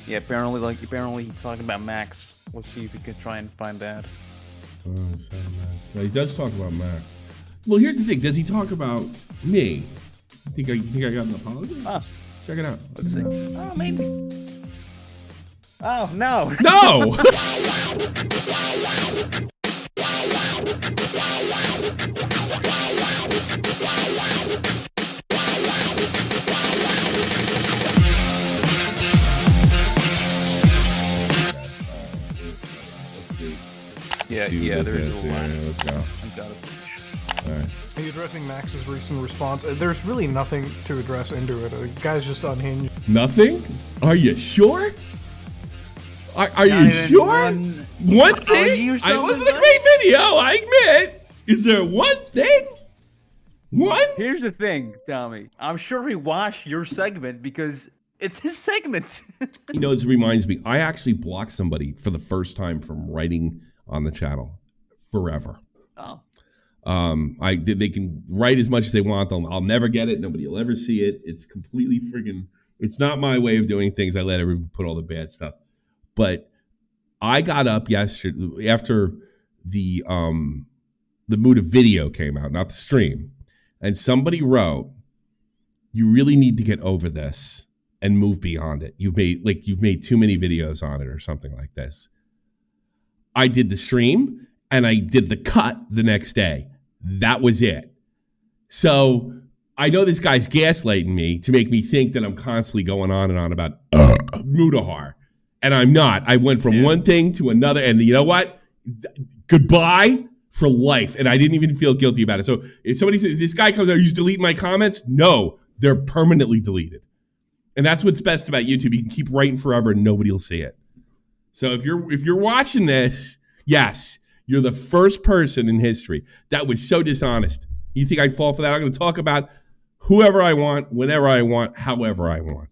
Yeah, apparently he's talking about Max. Let's see if we can try and find that. Oh, no, he does talk about Max. Well, here's the thing. Does he talk about me? Think I got an apology? Check it out. Let's see. Oh, maybe. Oh, no. No! Yeah, there's a line. Yeah, let's go. I've got it. All right. Are you addressing Max's recent response? There's really nothing to address into it. The guy's just unhinged. Nothing? Are you sure? Are you sure? One thing? It wasn't a great video, I admit. Is there one thing? One? Here's the thing, Tommy. I'm sure he watched your segment because it's his segment. You know, it reminds me, I actually blocked somebody for the first time from writing on the channel forever. Oh. They can write as much as they want. I'll never get it. Nobody will ever see it. It's completely friggin', it's not my way of doing things. I let everybody put all the bad stuff. But I got up yesterday after the Muta video came out, not the stream. And somebody wrote, you really need to get over this and move beyond it. You've made too many videos on it or something like this. I did the stream and I did the cut the next day. That was it. So I know this guy's gaslighting me to make me think that I'm constantly going on and on about MUTAHAR. And I'm not. I went from one thing to another. And you know what? Goodbye for life. And I didn't even feel guilty about it. So if somebody says, this guy comes out, you delete my comments? No, they're permanently deleted. And that's what's best about YouTube. You can keep writing forever and nobody will see it. So if you're watching this, yes, you're the first person in history that was so dishonest. You think I'd fall for that? I'm going to talk about whoever I want, whenever I want, however I want.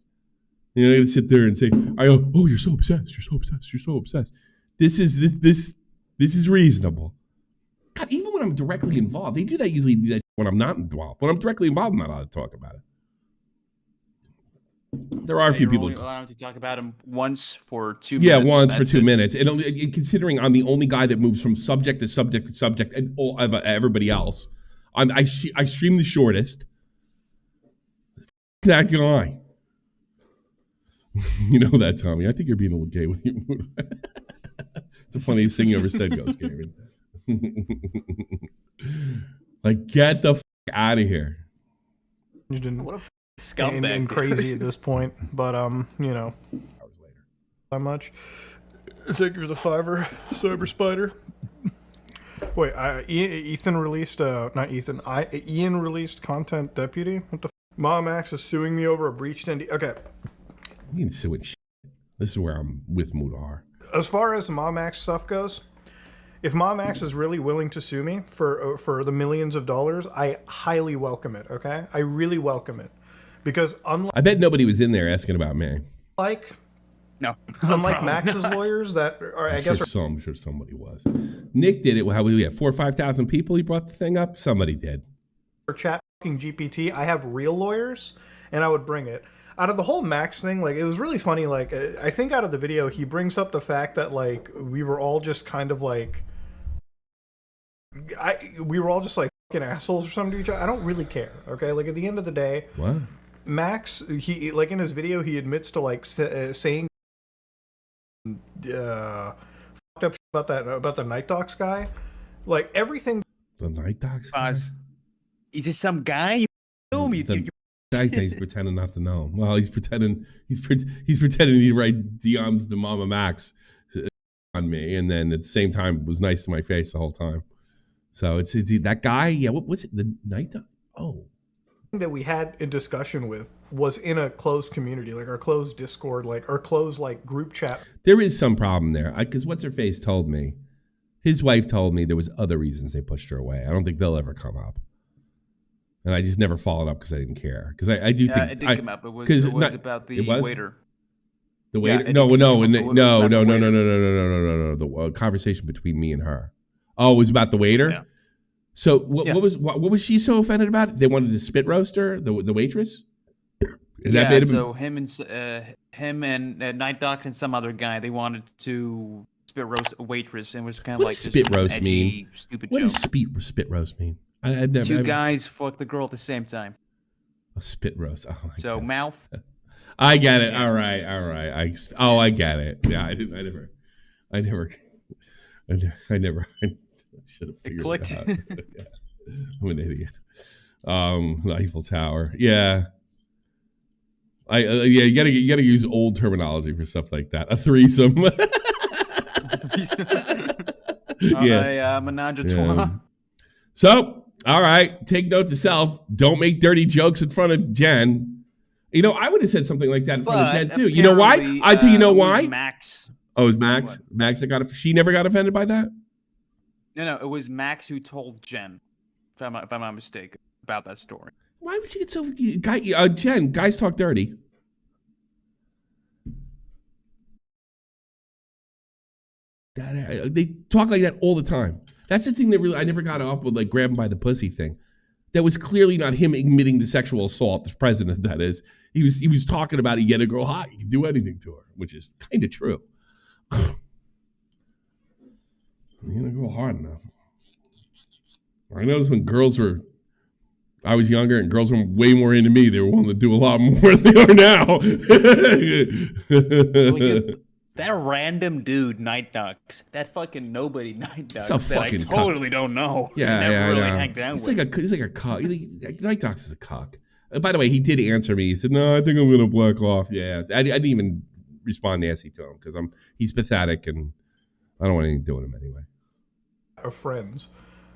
You're going to sit there and say, oh, you're so obsessed. You're so obsessed. You're so obsessed. This is reasonable. God, even when I'm directly involved, they do that usually when I'm not involved. When I'm directly involved, I'm not allowed to talk about it. There are a few people. You're only allowed to talk about him once for 2 minutes. Yeah, once for 2 minutes. And considering I'm the only guy that moves from subject to subject to subject, and all of everybody else, I stream the shortest. That guy. You know that, Tommy. I think you're being a little gay with you. It's the funniest thing you ever said, Ghost Gaming. Like, get the out of here. What a scumbag. And crazy at this point, but you know, Hours later. how much? Thank you for the $5, Cyber Spider. Wait, Ethan released Ian released content deputy. What the? MAMAMAX is suing me over a breached NDA. Okay. You can sue it. This is where I'm with MUTAHAR. As far as MAMAMAX stuff goes, if MAMAMAX is really willing to sue me for the millions of dollars, I highly welcome it. Okay, I really welcome it, because I bet nobody was in there asking about me. unlike Max's lawyers that are, I guess, I'm sure somebody was. Nick did it. How we had 4,000 or 5,000 people. He brought the thing up. Somebody did. for ChatGPT, I have real lawyers, and I would bring it. Out of the whole Max thing, like, it was really funny. Like, I think out of the video, he brings up the fact that, like, we were all just kind of like, we were all just like fucking assholes or something to each other. I don't really care. Okay, like, at the end of the day, What? Max, he, like, in his video, he admits to like saying fucked up shit about the Night Dogs guy. Like, everything. The Night Dogs? He's just some guy. The guy's name, he's pretending not to know. Well, he's pretending to write DMs to MAMAMAX on me, and then at the same time was nice to my face the whole time. So it's that guy. Yeah, what was it? The Night Dog? Oh. That we had in discussion with was in a closed community, like our closed Discord, like our closed like group chat. There is some problem there, because what's her face told me, his wife told me there was other reasons they pushed her away. I don't think they'll ever come up, and I just never followed up because I didn't care. Because I do think it did come up. It was about the waiter. The waiter? Yeah, no. The conversation between me and her. Oh, it was about the waiter. Yeah. So what was she so offended about? They wanted to spit roast her, the waitress. Him him and Night Docs and some other guy, they wanted to spit roast a waitress, and it was kind of What like does this spit roast edgy, mean? stupid What joke. does spit roast mean? I've never. Two guys fuck the girl at the same time. A spit roast. Oh, So mouth. I get it. Yeah. All right. I get it. Yeah, I never. I should have figured clicked. it out. Yeah. I'm an idiot. The Eiffel Tower. Yeah. You gotta use old terminology for stuff like that. A threesome. Yeah. Menage a trois. Yeah. So, all right, take note to self. Don't make dirty jokes in front of Jen. You know, I would have said something like that in front of Jen too. You know why? I tell you know why. Max. Oh, it was Max. Max that she never got offended by that. No, it was Max who told Jen, if I'm not mistaken, about that story. Why would she get so Jen? Guys talk dirty. They talk like that all the time. That's the thing that really I never got off with, like grab him by the pussy thing. That was clearly not him admitting the sexual assault. The president, that is, he was talking about he get a girl hot, you can do anything to her, which is kind of true. You gonna go hard enough. I noticed when I was younger and girls were way more into me. They were willing to do a lot more than they are now. That random dude, Night Ducks, that fucking nobody Night Ducks It's a that I fucking totally don't know. Yeah, never really I know. hanged out He's with. like a cock. Night Docs is a cock. By the way, he did answer me. He said, "No, I think I'm gonna black off." Yeah, I didn't even respond nasty to him because he's pathetic and I don't want anything to do with him anyway. Of friends.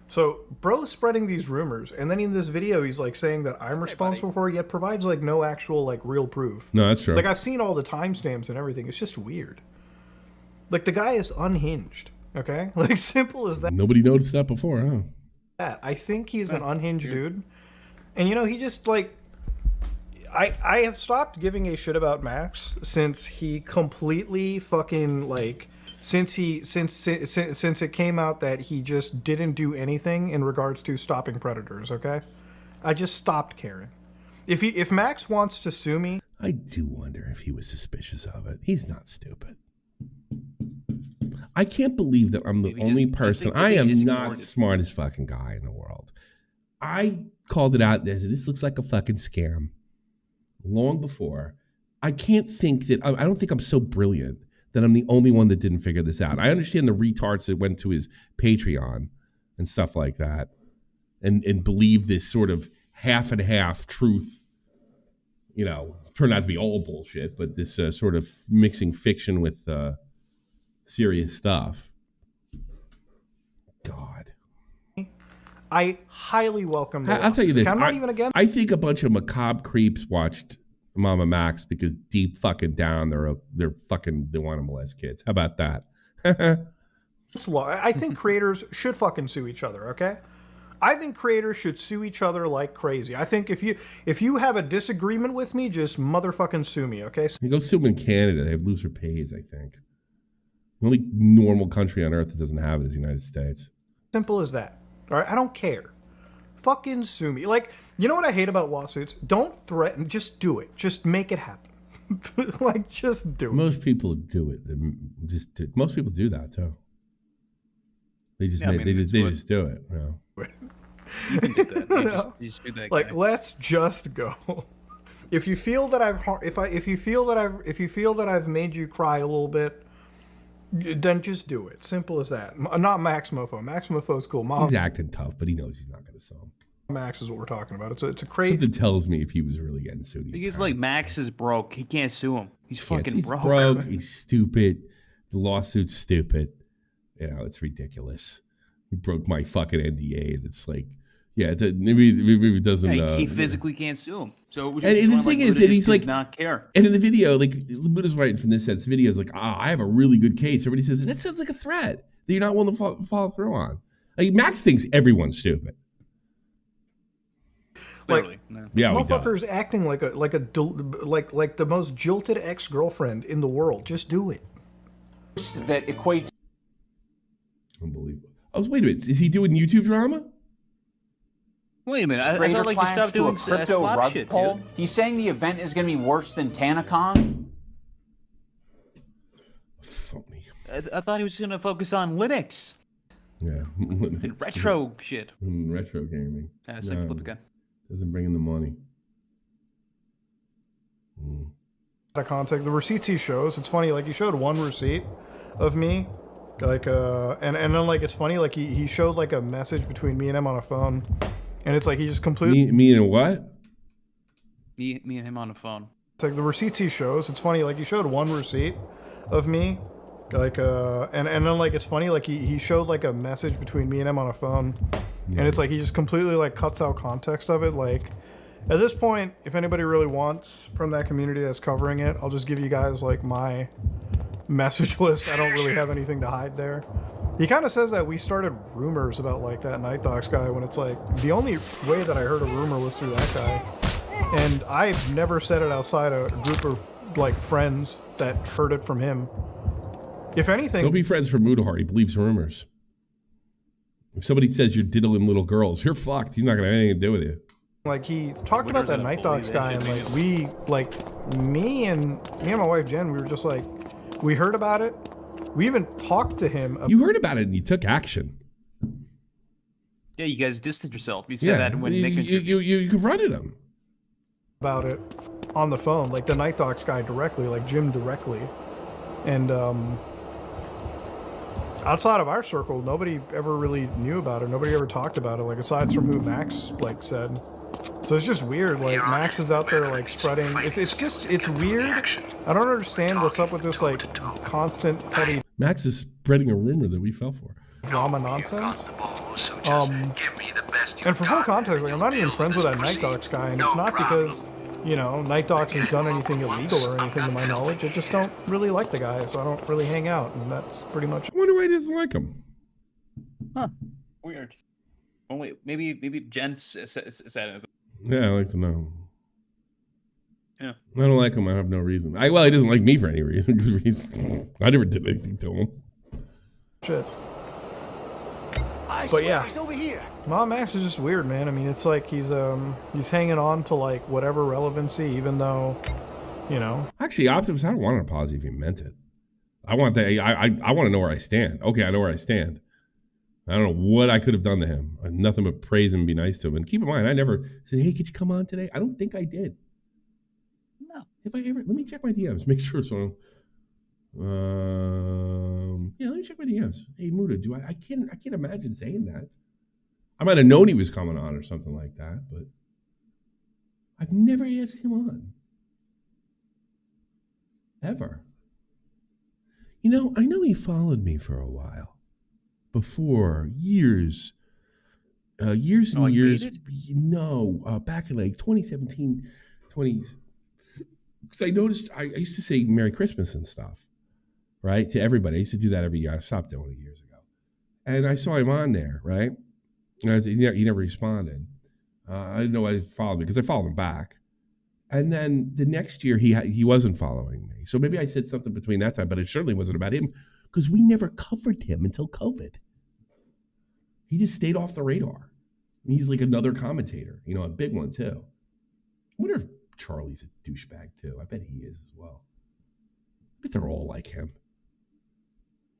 So, bro's spreading these rumors, and then in this video, he's like saying that I'm responsible for it, yet provides like no actual like real proof. No, that's true. Like I've seen all the timestamps and everything. It's just weird. Like the guy is unhinged. Okay, like simple as that. Nobody noticed that before, huh? I think he's an unhinged dude, and you know he just like. I have stopped giving a shit about Max since he completely fucking like. Since it came out that he just didn't do anything in regards to stopping predators, okay? I just stopped caring. If Max wants to sue me, I do wonder if he was suspicious of it. He's not stupid. I can't believe that I'm the only person. I am not the smartest fucking guy in the world. I called it out as this looks like a fucking scam long before. I can't think that I don't think I'm so brilliant that I'm the only one that didn't figure this out. I understand the retards that went to his Patreon and stuff like that and believe this sort of half and half truth, you know, turned out to be all bullshit, but this sort of mixing fiction with serious stuff. God. I highly welcome the I'll tell you this. I'm not even against. I think a bunch of macabre creeps watched MAMAMAX because deep fucking down they want to molest kids. How about that? I think creators should fucking sue each other, okay? I think creators should sue each other like crazy. I think if you have a disagreement with me, just motherfucking sue me, okay? You go sue them in Canada. They have looser pays, I think. The only normal country on earth that doesn't have it is the United States. Simple as that. All right? I don't care. Fucking sue me. Like, you know what I hate about lawsuits? Don't threaten. Just do it. Just make it happen. Like, just do it. Most people do it. Most people do that too. They just just do it. You know? You can do that. You just do that like, guy. let's just go. If you feel that if you feel that I've made you cry a little bit, then just do it. Simple as that. Not Max Mofo. Max Mofo's cool. He's acting tough, but he knows he's not going to sue him. Max is what we're talking about. It's a crazy. Something tells me if he was really getting sued. Because like Max is broke, he can't sue him. He's fucking broke. He's broke. He's stupid. The lawsuit's stupid. You know, it's ridiculous. He broke my fucking NDA. And it's like, yeah, maybe it doesn't. Yeah, he physically can't sue him. So and the thing is that he's like not care. And in the video, like Buddha's writing from this sense, the video is like, I have a really good case. Everybody says that sounds like a threat that you're not willing to follow through on. Like, Max thinks everyone's stupid. Literally. Yeah, motherfucker's acting like the most jilted ex-girlfriend in the world. Just do it. That equates. Unbelievable. Wait a minute. Is he doing YouTube drama? Wait a minute. I thought like you stopped doing crypto slap rug shit, pull. dude. He's saying the event is going to be worse than TanaCon. phony. I thought he was going to focus on Linux Yeah. and retro shit. Retro gaming. Same flip again. Doesn't bring in the money. That contact, the receipts he shows, it's funny, like he showed one receipt of me, like and then like it's funny, like he showed like a message between me and him on a phone, and it's like he just completely Me and what? Me and him on the phone. like the receipts he shows, it's funny, like he showed one receipt of me, like and then like it's funny, like he showed like a message between me and him on a phone, and it's like he just completely like cuts out context of it. Like at this point, if anybody really wants from that community that's covering it, I'll just give you guys like my message list. I don't really have anything to hide there. He kind of says that we started rumors about like that Night Dogs guy, when it's like the only way that I heard a rumor was through that guy, and I've never said it outside a group of like friends that heard it from him. If anything, Don't be friends for MUTAHAR. He believes rumors. If somebody says you're diddling little girls, you're fucked. He's not going to have anything to do with you. like he talked about that Night Dogs guy, and like me and my wife Jen, we were just like, we heard about it. We even talked to him. You heard about it and you took action. Yeah, you guys distanced yourself. You said that when Nick you confronted him about it on the phone, like the Night Dogs guy directly, like Jim directly, and outside of our circle, nobody ever really knew about it. Nobody ever talked about it, like aside from who Max like said. So it's just weird. Like Max is out there like spreading. It's weird. I don't understand what's up with this like constant petty Max is spreading a rumor that we fell for. drama nonsense. And for full context, like I'm not even friends with that Night Dogs guy, and it's not because, you know, Night Dogs has done anything illegal or anything to my knowledge. I just don't really like the guy, so I don't really hang out, and that's pretty much it. I wonder why he doesn't like him. Huh. Weird. Oh wait, maybe Jen said it. Yeah, I'd like to know. Yeah. I don't like him. I have no reason. Well, he doesn't like me for any reason. Good reason. I never did anything to him. Shit. But yeah, MAMAMAX is just weird, man. I mean, it's like he's hanging on to like whatever relevancy, even though, you know. Actually, Optimus, I don't want an apology if he meant it. I want that. I want to know where I stand. Okay, I know where I stand. I don't know what I could have done to him. Nothing but praise him and be nice to him. And keep in mind, I never said, hey, could you come on today? I don't think I did. No. If I ever, let me check my DMs. Make sure so. Yeah, let me check my DMs. Hey, Muta, I can't imagine saying that. I might have known he was coming on or something like that, but I've never asked him on. Ever. You know, I know he followed me for a while. Before, years and years. No, back in like 2017, 20s. Because I noticed, I used to say Merry Christmas and stuff, right? To everybody. I used to do that every year. I stopped doing it years ago. And I saw him on there, right? And he never responded. I didn't know why he followed me because I followed him back. And then the next year, he wasn't following me. So maybe I said something between that time, but it certainly wasn't about him because we never covered him until COVID. He just stayed off the radar. And he's like another commentator, you know, a big one too. I wonder if Charlie's a douchebag too. I bet he is as well. I bet they're all like him.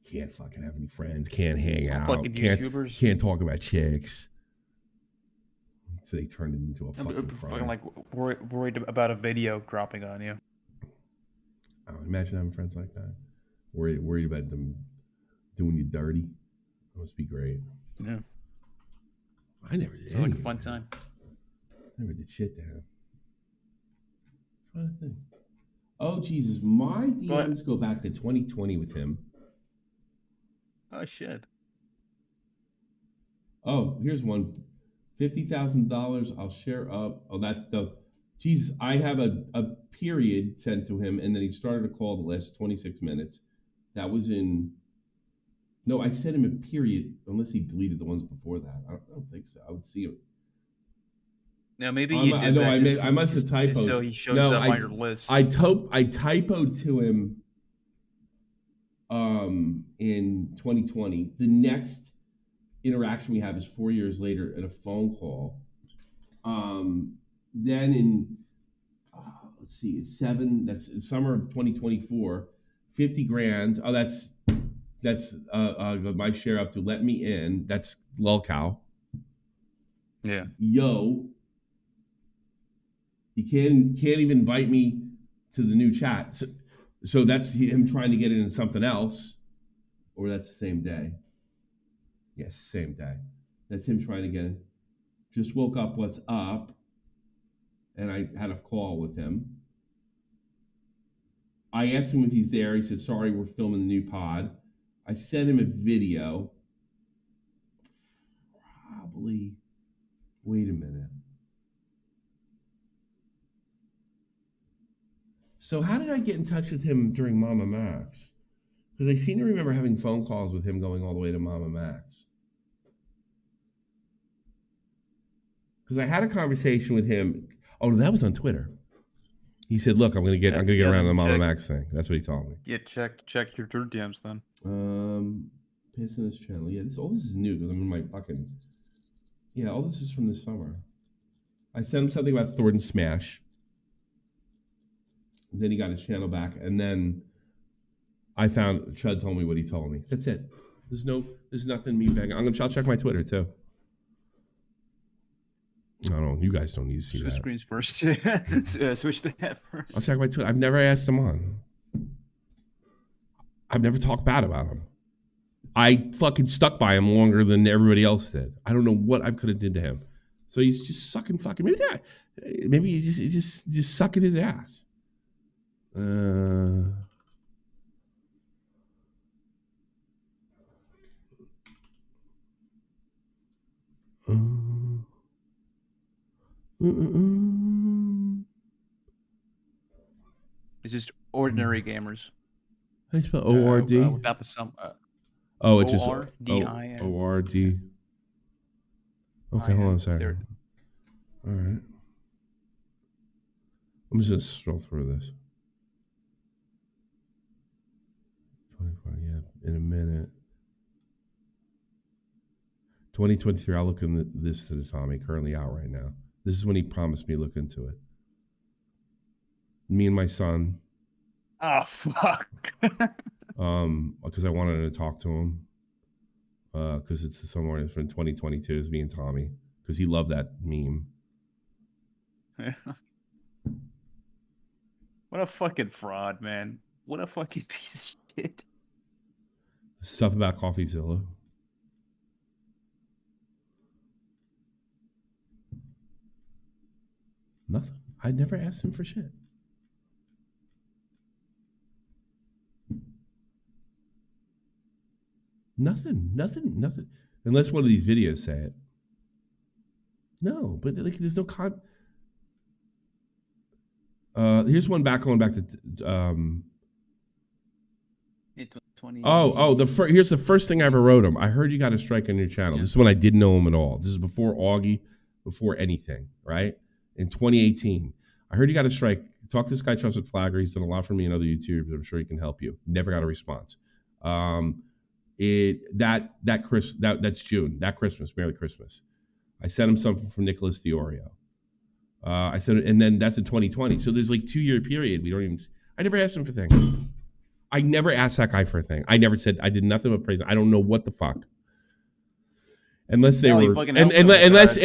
Can't fucking have any friends. Can't hang out. Fucking YouTubers. Can't talk about chicks. So they turned it into a fucking crime. Like worried about a video dropping on you. Oh, imagine having friends like that. Worried about them doing you dirty. That must be great. Yeah. I never did. It's like a fun time. Never did shit to him. Fun thing. Oh Jesus, my DMs go back to 2020 with him. Oh shit. Oh, here's one. $50,000. I'll share up. Oh, that's the. Jesus, I have a period sent to him, and then he started a call the last 26 minutes. That was in. No, I sent him a period, unless he deleted the ones before that. I don't think so. I would see it. Now maybe you did that. I must have typoed. Just so he shows up on your list. I typoed to him in 2020. The next interaction we have is 4 years later at a phone call. Then in let's see, it's summer of 2024. 50 grand. Oh, that's my share up to let me in. That's lolcow. Yeah. Yo, you can't even invite me to the new chat. So that's him trying to get into something else, or that's the same day. Yes, same day. That's him trying to get in. Just woke up. What's up? And I had a call with him. I asked him if he's there. He said, sorry, we're filming the new pod. I sent him a video. Probably, wait a minute. So how did I get in touch with him during MAMAMAX? Because I seem to remember having phone calls with him going all the way to MAMAMAX. Because I had a conversation with him. Oh, that was on Twitter. He said, "Look, I'm gonna get around to the MAMAMAX thing." That's what he told me. Yeah, check your dirt DMs then. Paste in this channel. Yeah, all this is new because I'm in my fucking. Yeah, all this is from this summer. I sent him something about Thornton Smash. And then he got his channel back, and then I found Chud told me what he told me. That's it. There's nothing me begging. I'll check my Twitter too. I don't know. You guys don't need to see Switch that. screens first. Switch to that first. I'll check my Twitter. I've never asked him on. I've never talked bad about him. I fucking stuck by him longer than everybody else did. I don't know what I could have did to him. So he's just sucking fucking. Maybe he's just sucking his ass. It's just ordinary gamers. How do you spell ORD? Without the sum. It's just ORDIN. ORD. Okay, hold on a second. All right. I'm just gonna scroll through this. 24, yeah, in a minute. 2023, I'll look into this to the Tommy, currently out right now. This is when he promised me to look into it. Me and my son. Oh, fuck. Because I wanted to talk to him. Because it's somewhere from 2022 is me and Tommy. Because he loved that meme. What a fucking fraud, man. What a fucking piece of shit. Stuff about CoffeeZilla. Nothing. I never asked him for shit. Nothing. Unless one of these videos say it. No, but like, there's no here's one going back to here's the first thing I ever wrote him. I heard you got a strike on your channel. Yeah. This is when I didn't know him at all. This is before Augie, before anything, right? In 2018. I heard you got a strike. Talk to this guy, Trusted Flagger. He's done a lot for me and other YouTubers. I'm sure he can help you. Never got a response. That's June. That Christmas, Merry Christmas. I sent him something from Nicholas Diorio. I said, and then that's in 2020. So there's like 2-year period. I never asked him for things. I never asked that guy for a thing. I never said, I did nothing but praise him. I don't know what the fuck. Unless they were, unless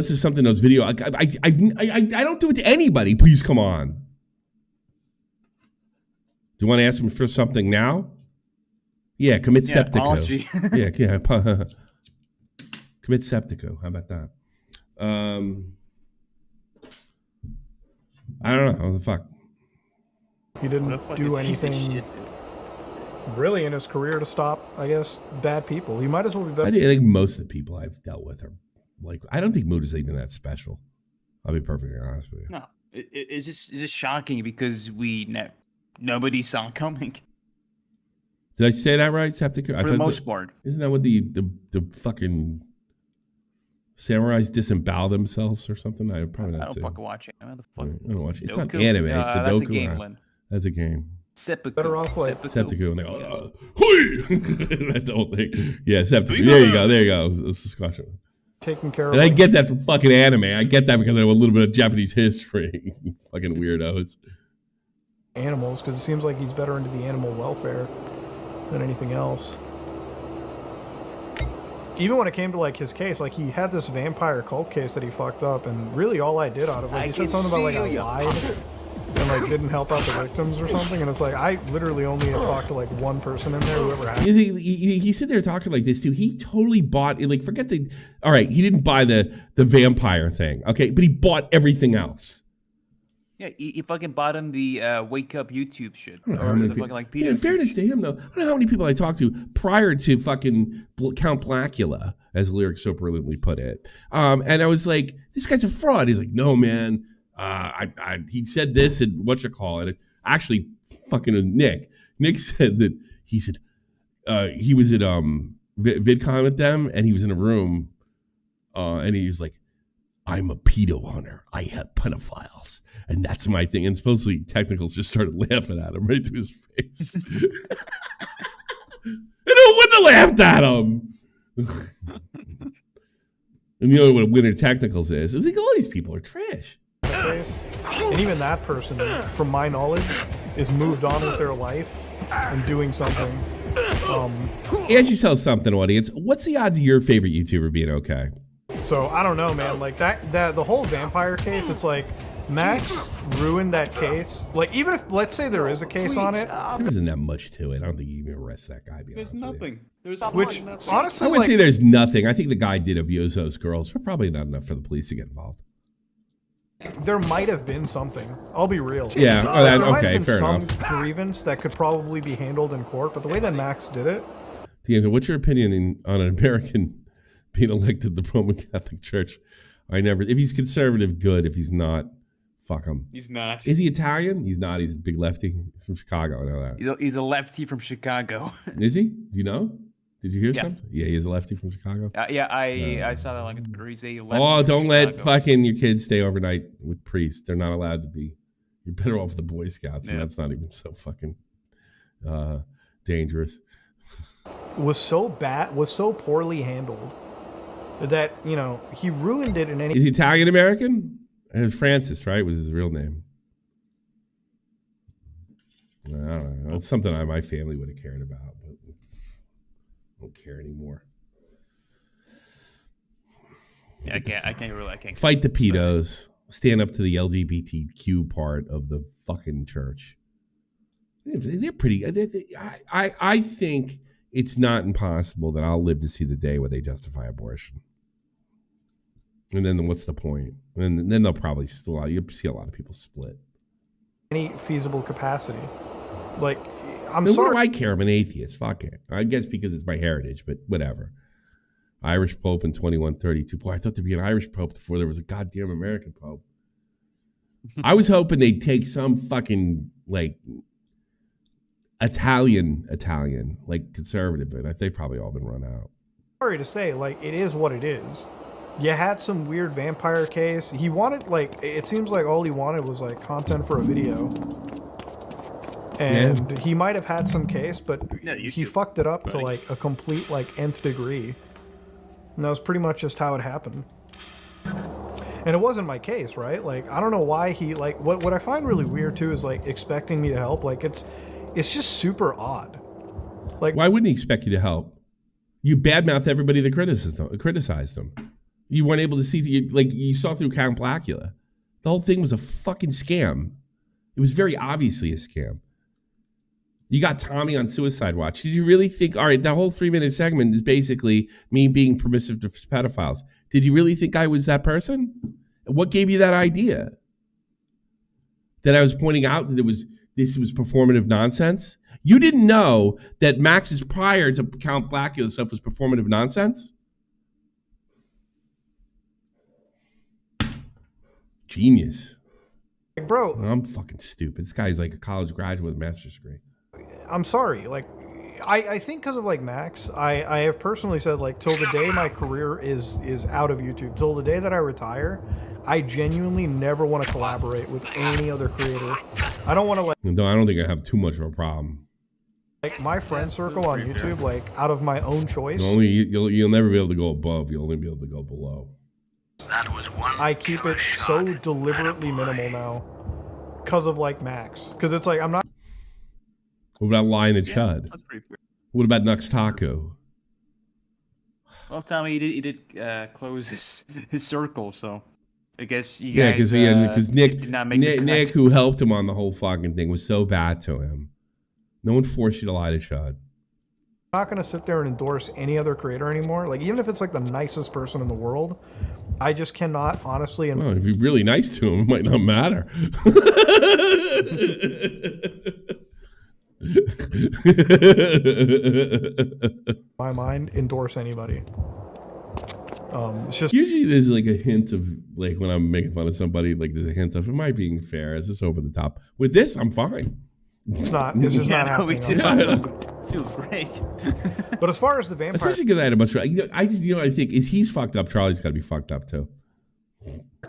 it's something that's video. I don't do it to anybody. Please come on. Do you want to ask him for something now? Yeah, commit septico. Yeah. Commit septico. How about that? I don't know. What the fuck? He didn't do anything really in his career to stop, I guess, bad people. He might as well be better. I think most of the people I've dealt with are like, I don't think Mood is even that special. I'll be perfectly honest with you. No, it's just shocking because nobody saw it coming. Did I say that right, Septic? For the most part. Isn't that what the fucking samurais disembowel themselves or something? I don't fucking watch it. I don't watch it. It's not anime. It's Sudoku. That's a game, Lynn. That's a game. Seppuku. Better off like Seppuku. And they go, hoi! That's the whole thing. Yeah, Seppuku. There you go. Let's discuss it. taking care of. And I get that from fucking anime. I get that because I know a little bit of Japanese history. Fucking weirdos. Animals, because it seems like he's better into the animal welfare than anything else. Even when it came to like his case, like he had this vampire cult case that he fucked up, and really all I did out of it, he said something about like I lied and like didn't help out the victims or something, and it's like I literally only talked to like one person in there who ever had. He's sitting there talking like this too. He totally bought, like, forget the. All right, he didn't buy the vampire thing, okay, but he bought everything else. Yeah, he fucking bought him the wake up YouTube shit. Or the fucking like pedo. In fairness to him though, I don't know how many people I talked to prior to fucking Count Blackula, as Lyric so brilliantly put it. And I was like, this guy's a fraud. He's like, no, man. He said this and whatchamacallit. Actually, fucking Nick. Nick said that he said he was at VidCon with them, and he was in a room, and he was like, I'm a pedo hunter. I have pedophiles. And that's my thing. And supposedly Technicals just started laughing at him right to his face. And who wouldn't have laughed at him? And you know what a winner Technicals is? It's like, all these people are trash. And even that person, from my knowledge, is moved on with their life and doing something. Ask yourself something, audience. What's the odds of your favorite YouTuber being okay? So I don't know, man. Like that the whole vampire case, it's like Max ruined that case. Like even if, let's say there is a case on it, There isn't that much to it. I don't think you can arrest that guy. There's nothing. There's which nothing. honestly, I wouldn't like, say there's nothing. I think the guy did abuse those girls, but probably not enough for the police to get involved. there might have been something. I'll be real. Yeah, Like, there might okay, have been fair some enough. grievance that could probably be handled in court, but the way that Max did it, Deanna, what's your opinion on an American being elected to the Roman Catholic Church? If he's conservative, good. If he's not, fuck him. He's not. Is he Italian? He's not. He's a big lefty. He's from Chicago. I know that. He's a lefty from Chicago. Is he? Do you know? Did you hear Yeah. something? Yeah, he's a lefty from Chicago. Yeah, I saw that on Twitter. He's a lefty Oh, from don't let Chicago. fucking your kids stay overnight with priests. They're not allowed to be. You're better off with the Boy Scouts, and Yeah. that's not even so fucking dangerous. was so bad, was so poorly handled that, you know, he ruined it in any. Is he Italian American? It was Francis, right? Was his real name? I don't know. It's something my family would have cared about, but I don't care anymore. Yeah, I can't. Fight the pedos. Stand up to the LGBTQ part of the fucking church. They're pretty. I think it's not impossible that I'll live to see the day where they justify abortion. And then what's the point? And then they'll probably still. You'll see a lot of people split. Any feasible capacity. Like, I'm Then sorry. what do I care? I'm an atheist. Fuck it. I guess because it's my heritage, but whatever. Irish Pope in 2132. Boy, I thought there'd be an Irish Pope before there was a goddamn American Pope. I was hoping they'd take some fucking, like, Italian, like conservative, but they've probably all been run out. Sorry to say, like, it is what it is. You had some weird vampire case. He wanted, like, it seems like all he wanted was, like, content for a video. And he might have had some case, but Yeah, he YouTube, fucked it up to, buddy. like, a complete, like, nth degree. And that was pretty much just how it happened. And it wasn't my case, right? Like, I don't know why he, like, what I find really weird, too, is, like, expecting me to help. Like, it's just super odd. Like, Why wouldn't he expect you to help? You badmouth everybody that criticized him. You weren't able to see, you saw through Count Blackula. The whole thing was a fucking scam. It was very obviously a scam. You got Tommy on Suicide Watch. Did you really think, all right, that whole 3-minute segment is basically me being permissive to pedophiles. Did you really think I was that person? What gave you that idea? That I was pointing out that this was performative nonsense? You didn't know that Max's prior to Count Blackula stuff was performative nonsense? Genius. bro, I'm fucking stupid. This guy's like a college graduate with a master's degree. I'm sorry. Like, I think because of, like, Max, I have personally said, like, till the day my career is out of YouTube, till the day that I retire, I genuinely never want to collaborate with any other creator. I don't want to, like... No, I don't think I have too much of a problem. like my friend circle on YouTube, like out of my own choice, You'll never be able to go above. You'll only be able to go below. I keep it so deliberately minimal now because of like Max. Because it's like I'm not. What about Lion and Chud? That's pretty fair. What about Nux Taco? Well, Tommy, he did close his circle, so I guess you Yeah, guys. because did not make the Nick, connection. who helped him on the whole fucking thing, was so bad to him. No one forced you to lie to Chud. I'm not gonna sit there and endorse any other creator anymore. Like even if it's like the nicest person in the world, I just cannot honestly. Well, if you're really nice to him, it might not matter. My mind endorse anybody. It's just Usually there's like a hint of like when I'm making fun of somebody, like there's a hint of am I being fair? Is this over the top? With this, I'm fine. it's not. It's just not no, we happening. did. It feels great. But as far as the vampire Especially because I had a bunch of I think is he's fucked up. Charlie's got to be fucked up too.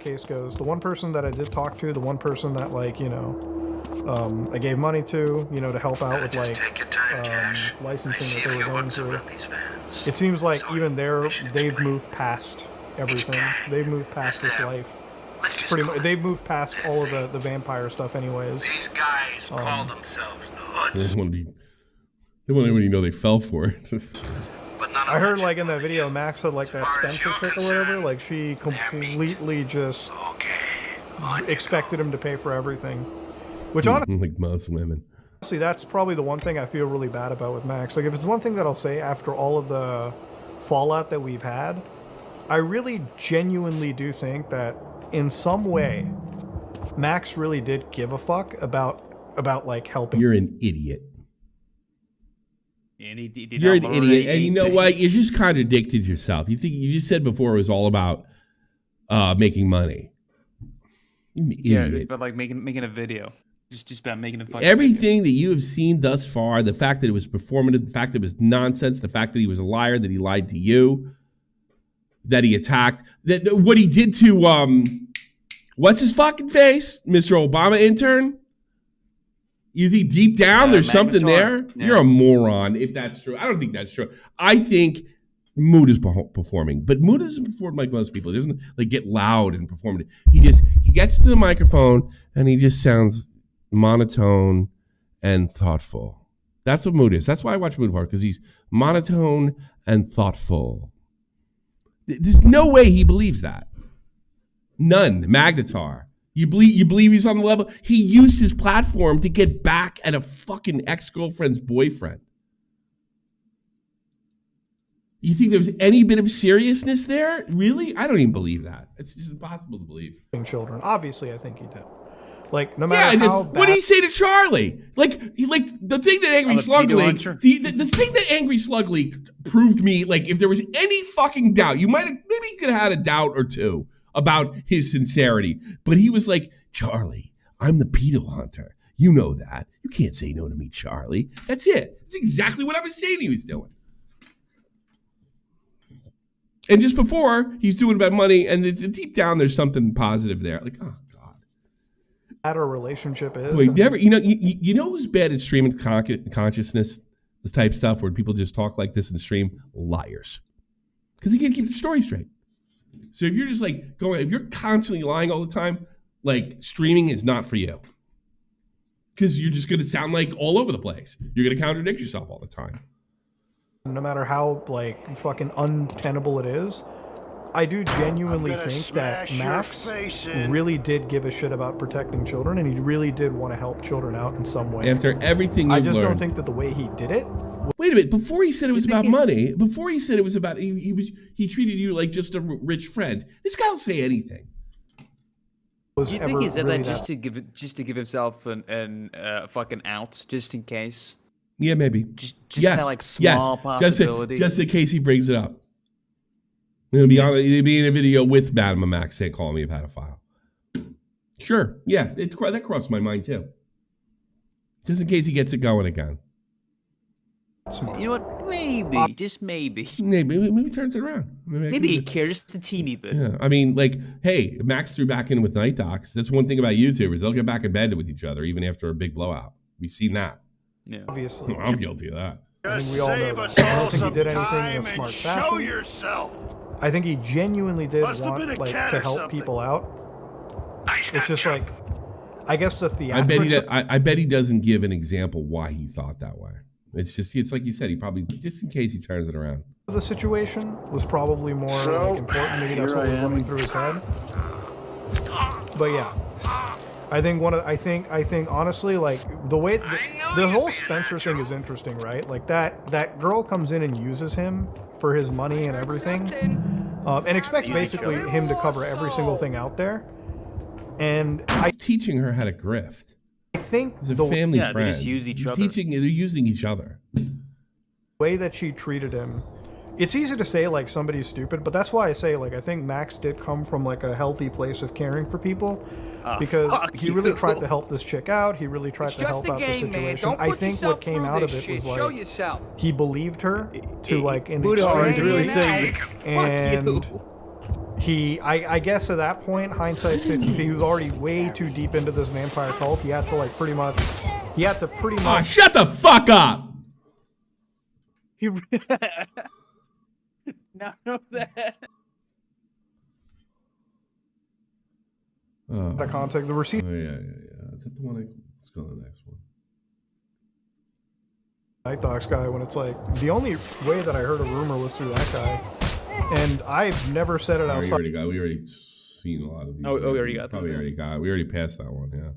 case goes, the one person that I did talk to, the one person that like I gave money to, to help out with like licensing that they were going through. It seems like even they've moved past everything. They've moved past this life. It's pretty much they've moved past all of the vampire stuff, anyways. These guys call themselves the Hoods. They want anybody to know they fell for it. But none of I heard them like in that video, Max had like that Spencer chick or whatever. Like she completely just expected him to pay for everything. Which honestly, like most women. that's probably the one thing I feel really bad about with Max. Like if it's one thing that I'll say after all of the fallout that we've had, I really genuinely do think that in some way, Max really did give a fuck about like helping. You're an idiot. And he did You're not an lower idiot, and you know anything. what? You just contradicted yourself. You just said before it was all about making money. You're an Yeah, idiot. it's about like making a video. Just about making a fun. Everything that you have seen thus far, the fact that it was performative, the fact that it was nonsense, the fact that he was a liar, that he lied to you, that he attacked, that what he did to what's his fucking face, Mr. Obama intern. You think deep down there's something there? Yeah. You're a moron if that's true. I don't think that's true. I think Mood is performing, but Mood doesn't perform like most people. He doesn't like get loud and performative. He gets to the microphone and he just sounds monotone and thoughtful. That's what Mood is. That's why I watch Mood because he's monotone and thoughtful. There's no way he believes that. None. Magnetar. You believe he's on the level? He used his platform to get back at a fucking ex-girlfriend's boyfriend. You think there was any bit of seriousness there? Really? I don't even believe that. It's just impossible to believe. Children. Obviously, I think he did. Like no matter how bad. What did he say to Charlie? Like the thing that Angry Slug League, the thing that Angry Slug League proved me, like if there was any fucking doubt, you might have maybe you could have had a doubt or two about his sincerity. But he was like, Charlie, I'm the pedo hunter. You know that. You can't say no to me, Charlie. That's it. That's exactly what I was saying he was doing. And just before, he's doing about money, and deep down, there's something positive there. Like, oh, God. Bad our relationship is. Wait, never, you know who's bad at streaming consciousness, this type of stuff, where people just talk like this in the stream? Liars. Because they can't keep the story straight. So if you're just like if you're constantly lying all the time, like streaming is not for you. Because you're just going to sound like all over the place. You're going to contradict yourself all the time. No matter how like fucking untenable it is, I do genuinely think that Max really did give a shit about protecting children, and he really did want to help children out in some way. After everything I you've just learned. don't think that the way he did it. Wait a minute. Before he said it was about money, before he said it was about he treated you like just a rich friend. This guy will say anything. Was Do you ever think he said really that just to give himself an fucking out, just in case? Yeah, maybe. Just yes, that like small possibility. Just in case he brings it up. It'll be in a video with MAMAMAX saying, "Call me a pedophile." Sure, yeah, that crossed my mind too. Just in case he gets it going again. smart? You know what? Maybe, just maybe. Maybe he turns it around. Maybe he cares just a teeny bit. Yeah, I mean, like, hey, Max threw back in with Night Docs. That's one thing about YouTubers; they'll get back in bed with each other even after a big blowout. We've seen that. Yeah. Obviously. I'm guilty of that. I think we all know that. I don't think he did anything in a smart fashion. yourself. I think he genuinely did Must have want been a like cat to or help something. people out. Nice It's just like, I guess the theatrics. I bet he doesn't give an example why he thought that way. It's like you said, he probably, just in case he turns it around. The situation was probably more like important. Maybe that's what was running through his head. But yeah, I think honestly, like the way the whole Spencer thing is interesting, right? Like that girl comes in and uses him for his money and everything, and expects basically him to cover every single thing out there. And He's teaching her how to grift. I think He's a family Yeah, they friend. just use each He's other. They're using each other. way that she treated him, it's easy to say like somebody's stupid, but that's why I say like I think Max did come from like a healthy place of caring for people, because he really tried to help this chick out. He really tried to help out the situation. I think what came out of it was like he believed her to like an MUTAHAR is extreme really degree, saying this. and I guess at that point, hindsight's 50. He was already way too deep into this vampire cult. He had to like pretty much Ah, shut the fuck up! No, that. Oh, the contact the receipt. oh yeah. Is that the one? Let's go to the next one. Night Dogs guy, when it's like the only way that I heard a rumor was through that guy, and I've never said it We outside. already seen a lot of these. Oh, we already got them. We already passed that one. Yeah.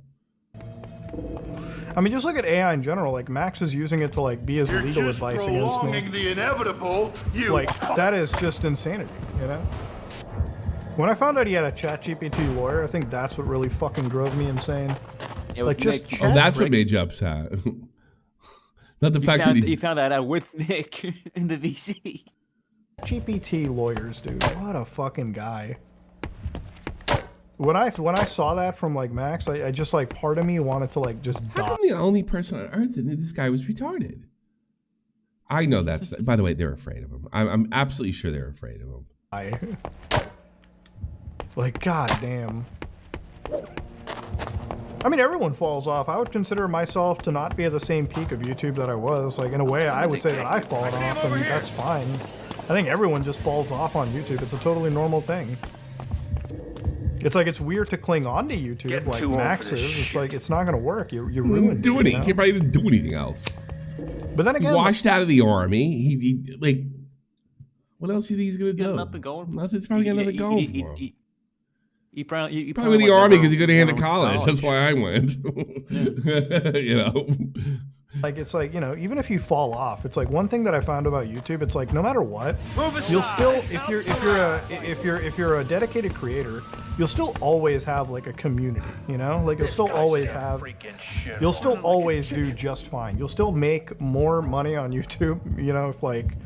I mean, just look at AI in general. Like Max is using it to like be his You're legal just advice against prolonging me. the inevitable. You Like that is just insanity, you know. When I found out he had a ChatGPT lawyer, I think that's what really fucking drove me insane. Yeah, Like just Oh, Chat- that's what made you upset. Not the fact that you found that out with Nick in the VC. GPT lawyers, dude. What a fucking guy. When I saw that from like Max, I just like part of me wanted to like just How die. come the only person on earth that knew this guy was retarded? I know that's. By the way, they're afraid of him. I'm absolutely sure they're afraid of him. Like, goddamn. I mean, everyone falls off. I would consider myself to not be at the same peak of YouTube that I was. Like, in a way, I would say that I've fallen off, and that's fine. I think everyone just falls off on YouTube. It's a totally normal thing. It's like it's weird to cling on to YouTube Getting like too old for Max this is. It's shit. like it's not gonna work. You're He ruined. didn't do it, anything. you know? He probably didn't do anything else. But then He again, washed out of the army. He like. What else do you think he's gonna Got do? nothing going. Nothing's probably got nothing going for him. He probably Probably the like army because never- he couldn't hand to never college. went That's why I went. You know. like it's like, you know, even if you fall off, it's like one thing that I found about YouTube. It's like no matter what, you'll still if you're a dedicated creator, you'll still always have like a community. You know, like you'll still always have. You'll still always do just fine. You'll still make more money on YouTube. You know, if like,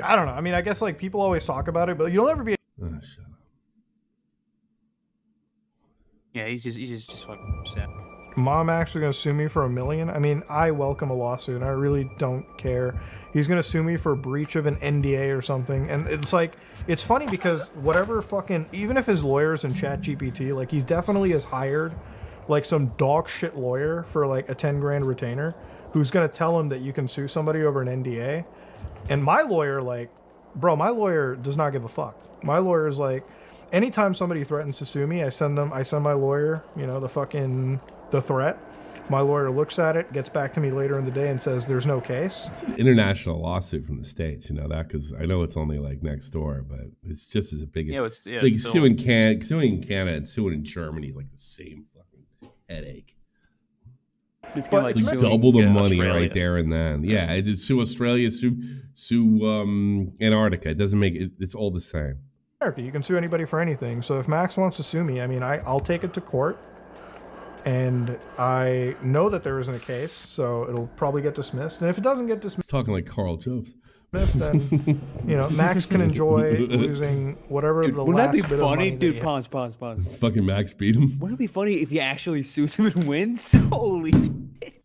I don't know. I mean, I guess like people always talk about it, but you'll never be. Oh, shut up. Yeah, he's just fucking sad. MAMAMAX is going to sue me for $1 million. I mean, I welcome a lawsuit. I really don't care. He's going to sue me for breach of an NDA or something. And it's like, it's funny because whatever fucking, even if his lawyer's in ChatGPT, like he's definitely has hired like some dog shit lawyer for like a 10 grand retainer who's going to tell him that you can sue somebody over an NDA. And my lawyer, like, bro, my lawyer does not give a fuck. My lawyer is like, anytime somebody threatens to sue me, I send my lawyer, you know, the threat. My lawyer looks at it, gets back to me later in the day and says there's no case. It's an international lawsuit from the States, you know that, because I know it's only like next door, but it's just as big. Yeah, like it's still- suing Canada and suing in Germany is like the same fucking headache. It's But kinda It's suing, double the money Australia. right there and then. Yeah, it is sue Australia, sue Antarctica. It doesn't make it. It's all the same. America, you can sue anybody for anything. So if Max wants to sue me, I mean, I'll take it to court. And I know that there isn't a case, so it'll probably get dismissed. And if it doesn't get It's talking like Carl Jobs. then, you know, Max can enjoy losing whatever Dude, the wouldn't last that be bit of funny? money that Dude, he pause. Fucking Max beat him. Wouldn't it be funny if he actually sues him and wins? Holy shit.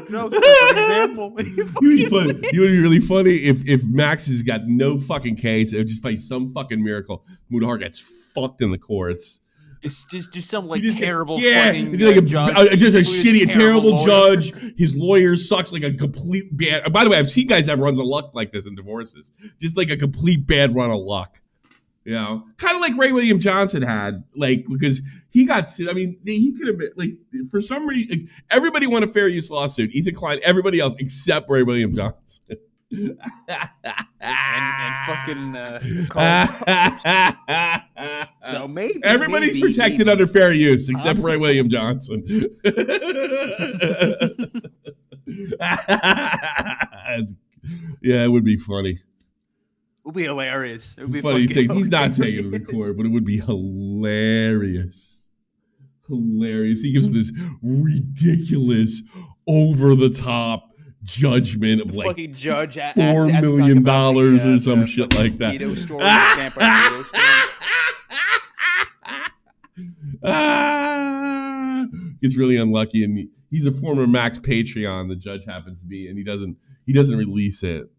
No, for example. You would be really funny if Max has got no fucking case, or just by some fucking miracle, MUTAHAR gets fucked in the courts. It's just some like He just- terrible yeah, fucking it's like judge. just a Who is shitty, terrible lawyer. judge. His lawyer sucks like a complete bad. By the way, I've seen guys have runs of luck like this in divorces, just like a complete bad run of luck. You know, kind of like Ray William Johnson had, like, because he got sued. I mean, he could have been like, for some reason, like, everybody won a fair use lawsuit. Ethan Klein, everybody else except Ray William Johnson. and fucking so maybe everybody's maybe, protected maybe. under fair use except Ray William Johnson. Yeah, it would be funny. It would be hilarious. It would be Funny fucking things. He's not taking hilarious. it to court, but it would be hilarious. Hilarious. He gives him this ridiculous, over the top judgment of like Fucking judge $4 million or some shit like that. Story, San Francisco story. Gets really unlucky, and he's a former Max Patreon. The judge happens to be, and he doesn't release it.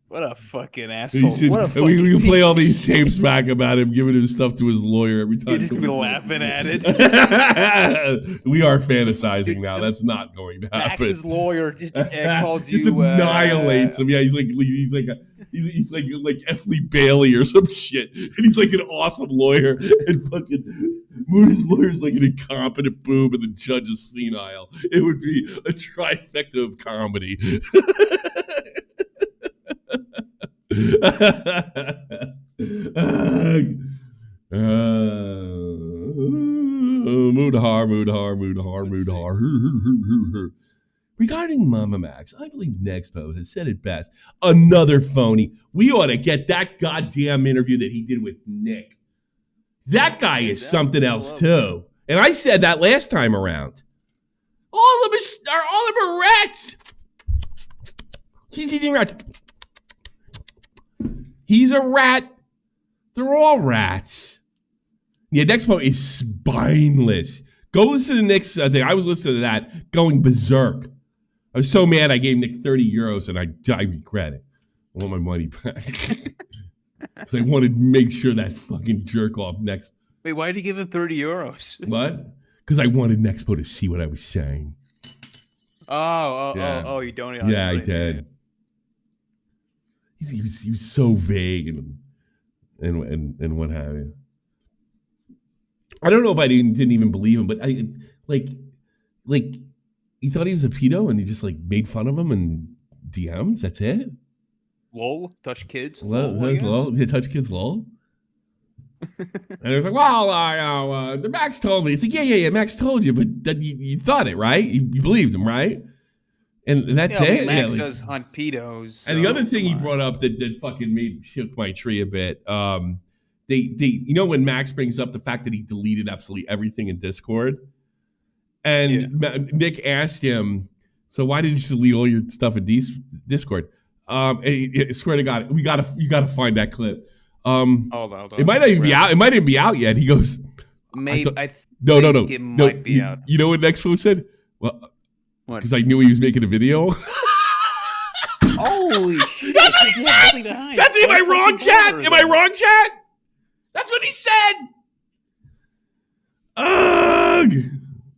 What a fucking asshole! What a fucking we can play all piece these tapes back about him giving his stuff to his lawyer every time. You're just gonna be laughing at it. We are fantasizing now. That's not going to happen. Max's lawyer just calls Just you annihilates him. Yeah, he's like F. Lee Bailey or some shit, and he's like an awesome lawyer. And fucking Moody's lawyer's like an incompetent boob, and the judge is senile. It would be a trifecta of comedy. Mutahar. Regarding MAMAMAX, I believe Nexpo has said it best. Another phony. We ought to get that goddamn interview that he did with Nick. That guy is something else too. And I said that last time around. All of them are rats. He's a rat. They're all rats. Yeah, Nexpo is spineless. Go listen to Nick's thing. I was listening to that, going berserk. I was so mad I gave Nick 30 euros, and I regret it. I want my money back. Because I wanted to make sure that fucking jerk off Nexpo. Wait, why did you give him 30 euros? What? Because I wanted Nexpo to see what I was saying. Oh, you donated. Yeah, I did. He was so vague and what have you. I don't know if I didn't even believe him, but I like he thought he was a pedo and he just like made fun of him and DMs. That's it. Lol, touch kids. Lol, touch kids. Lol. And it was like, well, the Max told me. It's like, yeah. Max told you, but you thought it, right? You believed him, right? And that's it. Max does hunt pedos. And the other thing he brought up that fucking shook my tree a bit. They you know when Max brings up the fact that he deleted absolutely everything in Discord, and Nick asked him, so why did you delete all your stuff in Discord? I swear to God, you gotta find that clip. Hold on. It might not even be out. It might even be out yet. He goes, maybe. No. It might be out. You know what Nexpo said? Well, what? Because I knew he was making a video. Holy shit! That's what he said. Am I wrong, chat? Am I wrong, chat? That's what he said. Ugh.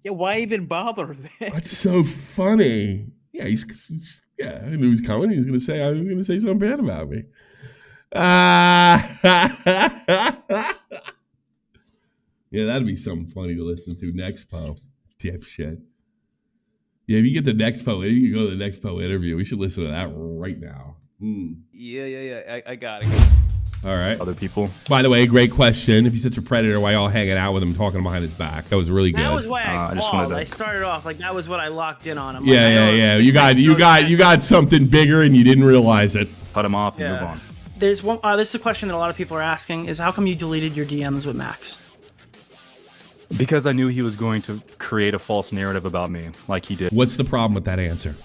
Yeah, why even bother then? That's so funny. Yeah, he's I knew he was coming. He was going to say, I was going to say something bad about me. Yeah, that'd be something funny to listen to. Nexpo, dipshit. Yeah, if you get the Nexpo, you can go to the Nexpo interview. We should listen to that right now. Yeah. I got it. All right. Other people. By the way, great question. If he's such a predator, why y'all hanging out with him, talking behind his back? That was really good. That was why I just called. wanted to- I started off like that was what I locked in on. I'm Yeah. You got something bigger and you didn't realize it. Cut him off and move on. There's one. This is a question that a lot of people are asking: is how come you deleted your DMs with Max? Because I knew he was going to create a false narrative about me, like he did. What's the problem with that answer?